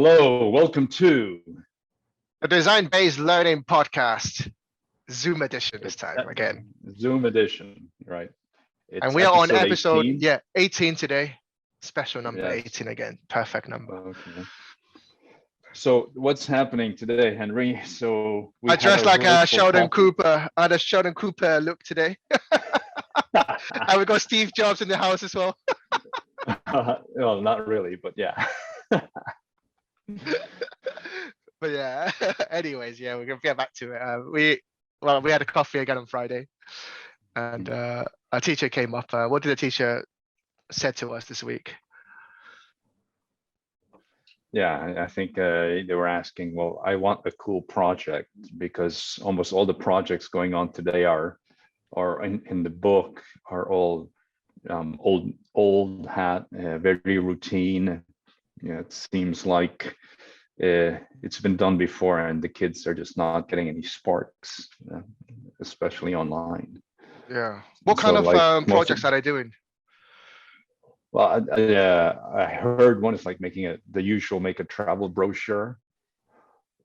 Hello, welcome to The design-based learning podcast, Zoom edition this time again. Zoom edition, right? And we are on episode 18. 18 today. Special number Yes. 18 again. Perfect number. Okay. So what's happening today, Henry? So I dressed like a Sheldon Cooper. I had a Sheldon Cooper look today. And we got Steve Jobs in the house as well. Well, not really, but yeah. But yeah, anyways, yeah, we're gonna get back to it. We had a coffee again on Friday, and our teacher came up. What did the teacher said to us this week? Yeah, I think they were asking, well, I want a cool project because almost all the projects going on today are in the book are all old hat, very routine. Yeah, it seems like it's been done before, and the kids are just not getting any sparks, especially online. Yeah. What So, kind of like, projects are they doing? Well, I heard one is like making make a travel brochure,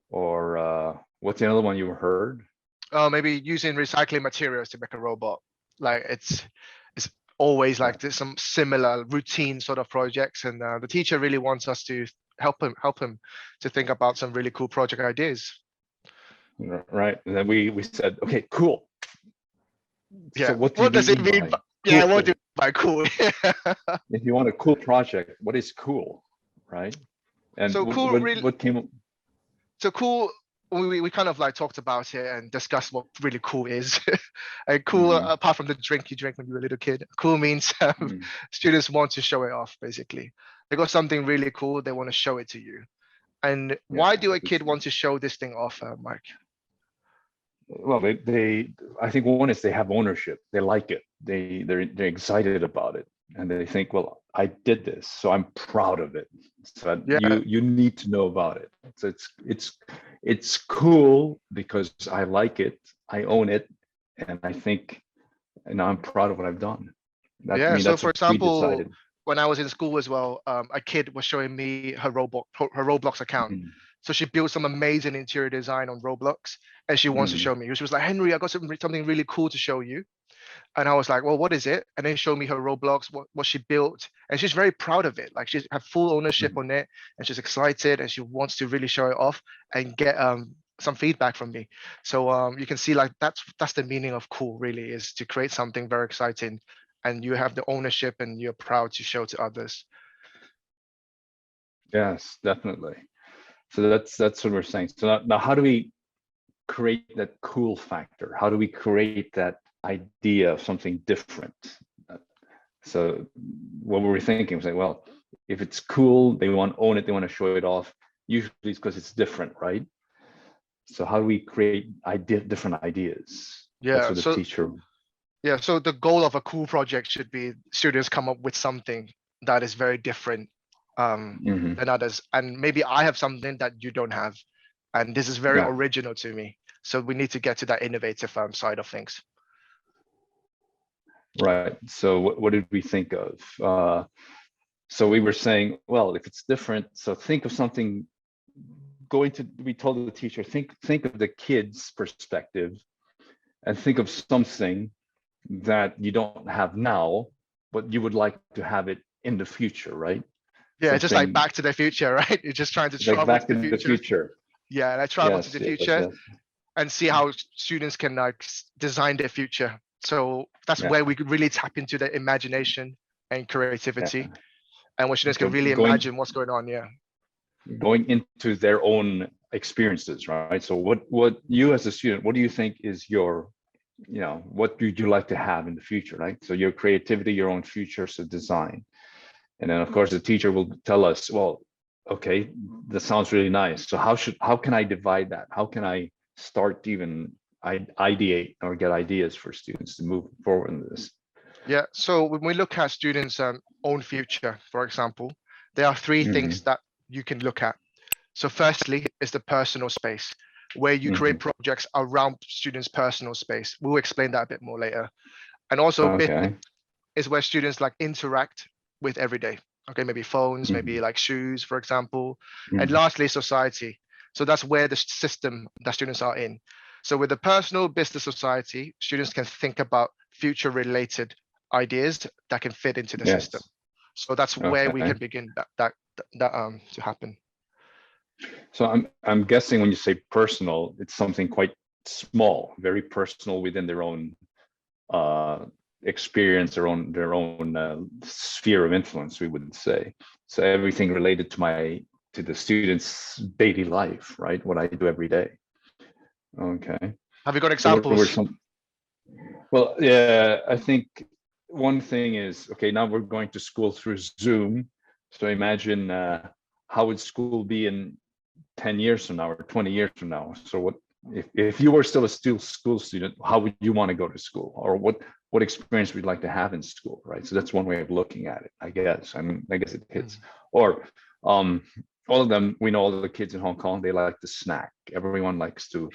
or what's the other one you heard? Maybe using recycling materials to make a robot. Like it's always like there's some similar routine sort of projects, and the teacher really wants us to help him to think about some really cool project ideas. Right, and then we said, okay, cool. Yeah. So what does it mean? Yeah, what do you mean by cool? If you want a cool project, what is cool, right? And So cool really. what came up? So cool. We kind of like talked about it and discussed what really cool is. And cool, apart from the drink you drink when you were a little kid, cool means students want to show it off. Basically, they got something really cool, they want to show it to you. And why do a kid want to show this thing off, Mike? Well, I think one is they have ownership. They like it. They're excited about it, and they think, well, I did this, so I'm proud of it. So you need to know about it. So it's cool because I like it, I own it, and I think, and I'm proud of what I've done. So for example, when I was in school as well, a kid was showing me her Roblox account. So she built some amazing interior design on Roblox, and she wants to show me. She was like, Henry, I got something really cool to show you. And I was like, well, what is it? And then showed me her Roblox, what she built. And she's very proud of it. Like she's had full ownership on it, and she's excited, and she wants to really show it off and get some feedback from me. So you can see like that's the meaning of cool, really, is to create something very exciting, and you have the ownership and you're proud to show to others. Yes, definitely. So that's what we're saying. So now how do we create that cool factor? How do we create that idea of something different? So what were we thinking? We say, well, if it's cool, they want to own it, they want to show it off. Usually it's because it's different, right? So how do we create different ideas? Yeah. So the teacher. Yeah. So the goal of a cool project should be students come up with something that is very different than others, and maybe I have something that you don't have, and this is very original to me. So we need to get to that innovative side of things. Right. So what did we think of? So we were saying, well, if it's different, so think of something. We told the teacher, think of the kid's perspective, and think of something that you don't have now, but you would like to have it in the future, right? Yeah, just like Back to the Future, right? You're just trying to travel back to the future. Yeah, and I travel to the future and see how students can like design their future. So that's where we could really tap into the imagination and creativity, and where students can really imagine what's going on. Yeah, going into their own experiences, right? So what you as a student, what do you think is your, what would you like to have in the future, right? So your creativity, your own future, so design. And then of course the teacher will tell us, well, okay, that sounds really nice. So how can I divide that? How can I start even ideate or get ideas for students to move forward in this? Yeah. So when we look at students' own future, for example, there are three things that you can look at. So firstly is the personal space, where you create projects around students' personal space. We'll explain that a bit more later. And also is where students like interact with every day. Okay, maybe phones, maybe Mhm. like shoes, for example. And Mhm. lastly, society. So that's where the system that students are in. So with the personal business society, students can think about future related ideas that can fit into the system. Yes. So that's where we Okay. can begin that to happen. So I'm guessing when you say personal, it's something quite small, very personal within their own uh, experience, their own sphere of influence, we would say. So everything related to the student's daily life, right? What I do every day. Okay. Have you got So what were examples? some? Well, yeah, I think one thing is, okay, now we're going to school through Zoom. So imagine how would school be in 10 years from now or 20 years from now? So what if you were still a school student, how would you want to go to school? Or what experience would you like to have in school, right? So that's one way of looking at it, I guess. I mean, I guess it hits. Or um, all of them, we know all the kids in Hong Kong, they like to snack. Everyone likes to,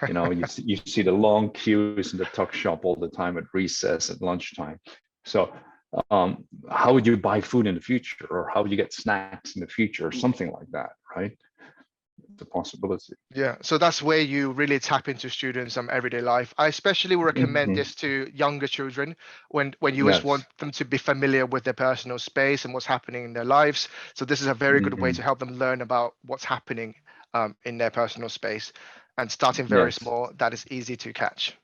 you see the long queues in the tuck shop all the time at recess, at lunchtime. So how would you buy food in the future, or how would you get snacks in the future, or something like that, right? It's a possibility. Yeah, so that's where you really tap into students' everyday life. I especially would recommend Mhm. this to younger children when you just want Yes. them to be familiar with their personal space and what's happening in their lives. So this is a very good way to Mhm. help them learn about what's happening in their personal space. And starting very Yes. small, that is easy to catch.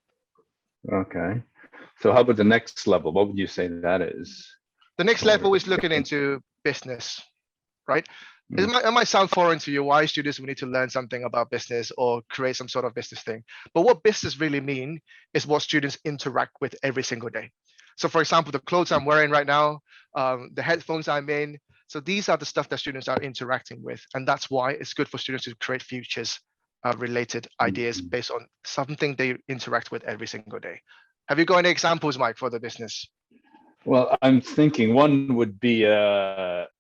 Okay. So how about the next level? What would you say that is? The next level Or is looking into business, right? It mm, might, it might sound foreign to you why students will need to learn something about business or create some sort of business thing. But what business really mean is what students interact with every single day. So for example, the clothes I'm wearing right now, the headphones I'm in. So these are the stuff that students are interacting with. And that's why it's good for students to create futures related ideas mm. based on something they interact with every single day. Have you got any examples, Mike, for the business? Well, I'm thinking one would be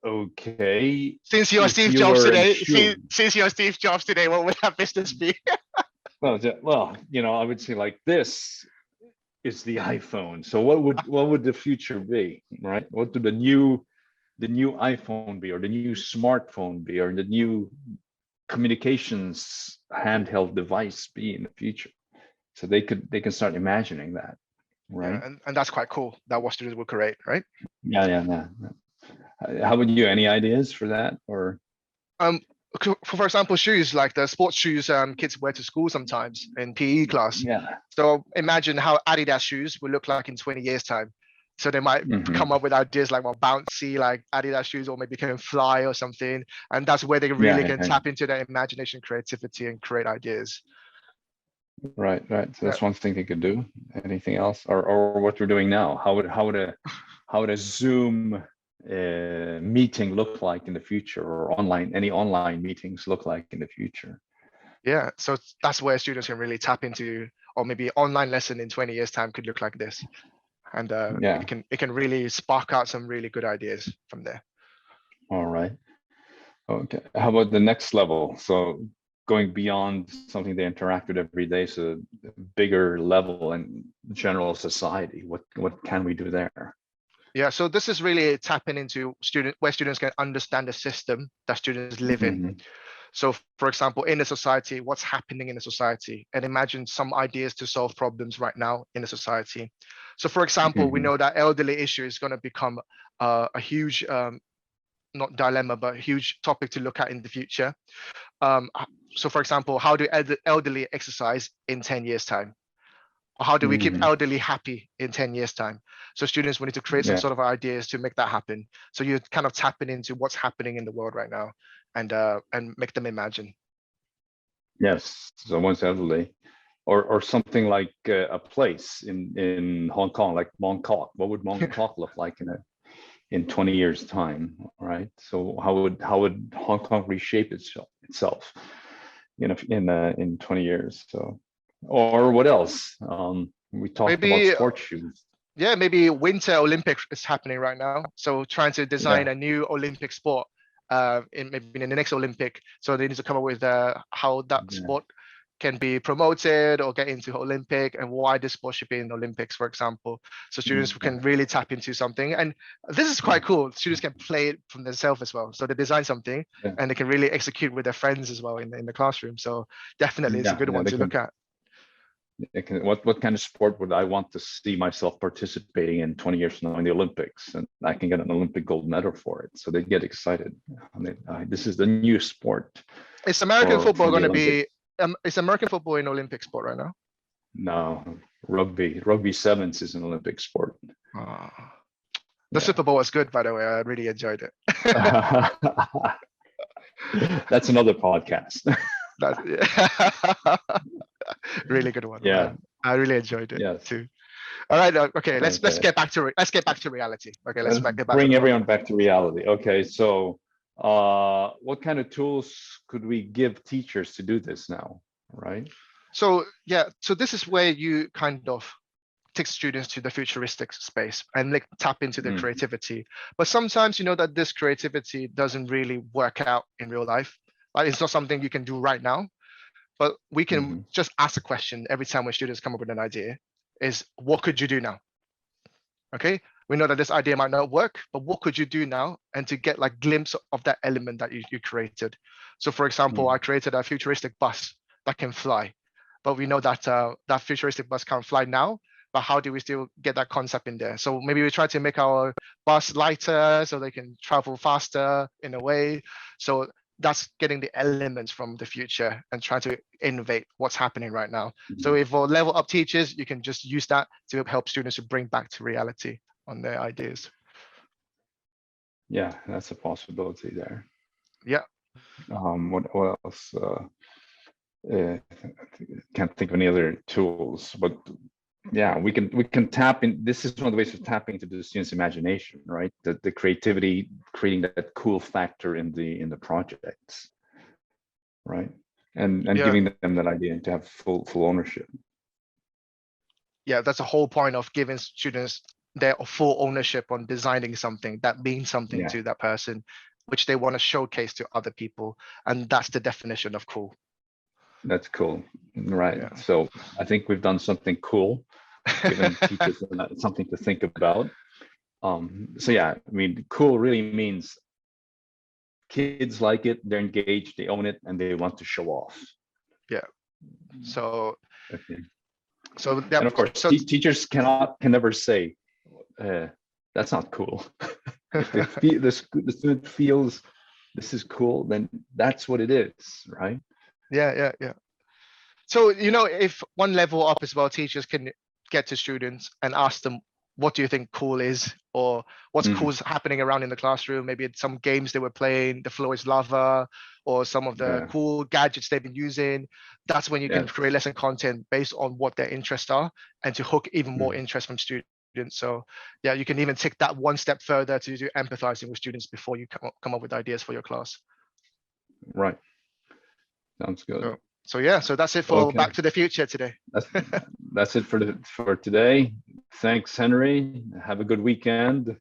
okay, Since you're if Steve you Jobs were in today, shoes. since you're Steve Jobs today, what would that business be? Well, I would say like this is the iPhone. So what would the future be, right? What would the new iPhone be, or the new smartphone be, or the new communications handheld device be in the future? So they can start imagining that, Yeah, right? and that's quite cool that what students will create, right? Yeah, yeah, yeah. How about you? Any ideas for that? Or Um, for example, shoes like the sports shoes kids wear to school sometimes in PE class. yeah. So imagine how Adidas shoes will look like in 20 years time. So they might come Hmm. up with ideas like bouncy like Adidas shoes, or maybe can fly or something. And that's where they Yeah, really can yeah, tap into their imagination, creativity, and create ideas. right, right. So Yeah. that's one thing they could do. Anything else, or what we're doing now? How would a Zoom meeting look like in the future, or any online meetings look like in the future? Yeah, so that's where students can really tap into, or maybe online lesson in 20 years time could look like this. And Yeah. it can really spark out some really good ideas from there. All right. Okay. How about the next level? So going beyond something they interact with every day, so bigger level and general society. What can we do there? Yeah, so this is really tapping into where students can understand the system that students live in. Hmm. So for example, in a society, what's happening in a society, and imagine some ideas to solve problems right now in a society. So for example, we Hmm. know that elderly issue is going to become a huge not dilemma, but a huge topic to look at in the future. Um, so for example, how do elderly exercise in 10 years time? Or how do we keep Hmm. elderly happy in 10 years time? So students will need to create some Yeah. sort of ideas to make that happen. So you're kind of tapping into what's happening in the world right now and make them imagine. Yes. So once elderly, or something like a place in Hong Kong, like Mongkok. What would Mongkok look like in 20 years time, right? So how would Hong Kong reshape itself in 20 years? So, or what else? We talked about Maybe, sports shoes. yeah, maybe Winter Olympics is happening right now. So trying to design Yeah. a new Olympic sport in maybe in the next Olympic. So they need to come up with how that Yeah. sport can be promoted or get into Olympic, and why this sport should be in the Olympics, for example. So students can really tap into something. And this is quite cool. Students can play it from themselves as well. So they design something and they can really execute with their friends as well in the classroom. So definitely it's a good one to look at. What kind of sport would I want to see myself participating in 20 years from now in the Olympics? And I can get an Olympic gold medal for it. So they get excited. I mean, this is the new sport. Is American football going to be, is American football an Olympic sport right now? No, rugby sevens is an Olympic sport. The Super Bowl was good, by the way. I really enjoyed it. That's another podcast. Really good one. Yeah, man. I really enjoyed it too. All right, okay. Let's get back to reality. Okay, let's bring everyone back to reality. Okay, so what kind of tools could we give teachers to do this now, right? So so this is where you kind of take students to the futuristic space and like tap into the creativity. But sometimes you know that this creativity doesn't really work out in real life. Like it's not something you can do right now. But we can just ask a question every time when students come up with an idea is, what could you do now? Okay, we know that this idea might not work, but what could you do now? And to get like glimpse of that element that you created. So for example, I created a futuristic bus that can fly, but we know that that futuristic bus can't fly now, but how do we still get that concept in there? So maybe we try to make our bus lighter so they can travel faster in a way. So that's getting the elements from the future and trying to innovate what's happening right now. So if for level up teachers, you can just use that to help students to bring back to reality on their ideas. Yeah, that's a possibility there. Yeah. What else? Can't think of any other tools, but yeah, we can tap in. This is one of the ways of tapping into the students' imagination, right? The creativity, creating that cool factor in the projects, right? And giving them that idea to have full ownership. Yeah, that's the whole point of giving students their full ownership on designing something that means something to that person, which they want to showcase to other people, and that's the definition of cool. That's cool, right? So I think we've done something cool, given teachers something to think about. So yeah, I mean, cool really means kids like it, they're engaged, they own it, and they want to show off. Yeah. So. So and of course, teachers can never say that's not cool. If the student feels this is cool, then that's what it is, right? Yeah. So, you know, if one level up as well, teachers can get to students and ask them, what do you think cool is? Or what's cool is happening around in the classroom? Maybe it's some games they were playing, the floor is lava, or some of the cool gadgets they've been using. That's when you can create lesson content based on what their interests are and to hook even more interest from students. So yeah, you can even take that one step further to do empathizing with students before you come up with ideas for your class. Right. Sounds good. So that's it for Back to the Future today. That's it for today. Thanks, Henry. Have a good weekend.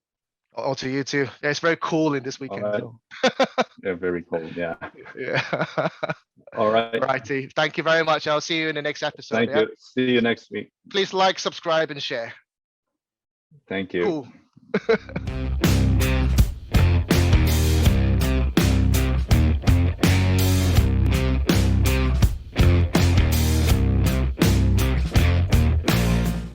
Oh, to you too. Yeah, it's very cool in this weekend. Right. Yeah, very cool. Yeah. All right. Righty. Thank you very much. I'll see you in the next episode. Thank you. See you next week. Please like, subscribe, and share. Thank you. Cool.